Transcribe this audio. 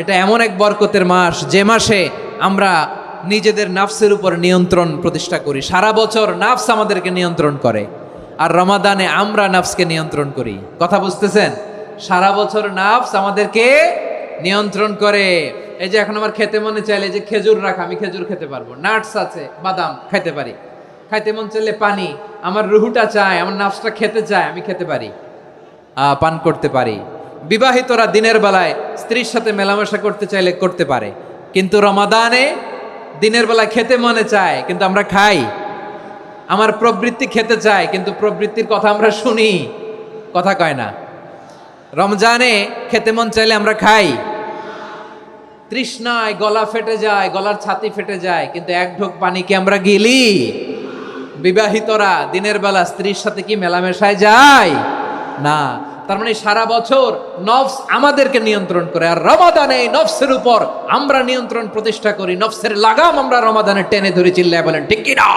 এটা এমন এক বরকতের মাস যে মাসে আমরা নিজেদের নাফসের উপর নিয়ন্ত্রণ প্রতিষ্ঠা করি। সারা বছর নাফস আমাদেরকে নিয়ন্ত্রণ করে, আর রমাদানে আমরা নাফসকে নিয়ন্ত্রণ করি। কথা বুঝতেছেন? সারা বছর নাফস আমাদেরকে নিয়ন্ত্রণ করে। এই যে এখন আমার খেতে মনে চাইলে যে খেজুর রাখ, আমি খেজুর খেতে পারবো, নাটস আছে, বাদাম খাইতে পারি। খাইতে মন চাইলে পানি, আমার রুহুটা চায়, আমার নাফসটা খেতে চায়, আমি খেতে পারি, পান করতে পারি। বিবাহিতরা দিনের বেলায় স্ত্রীর সাথে মেলামেশা করতে চাইলে করতে পারে, কিন্তু রমাদানে দিনের বেলায় খেতে মনে চায় কিন্তু আমরা খাই। আমার প্রবৃত্তি খেতে চায় কিন্তু প্রবৃত্তির কথা আমরা শুনি, কথা কয় না। রমজানে খেতে মন চাইলে আমরা খাই, তৃষ্ণায় গলা ফেটে যায়, গলার ছাতি ফেটে যায়, কিন্তু এক ঢোক পানি কি আমরা গিলি? বিবাহিতরা দিনের বেলা স্ত্রীর সাথে কি মেলামেশায় যায় না। তার মানে সারা বছর নফস আমাদেরকে নিয়ন্ত্রণ করে, আর রমাদানে নফসের উপর আমরা নিয়ন্ত্রণ প্রতিষ্ঠা করি। নফসের লাগাম আমরা রমাদানে টেনে ধরে, চিল্লায় বলেন ঠিক কি না?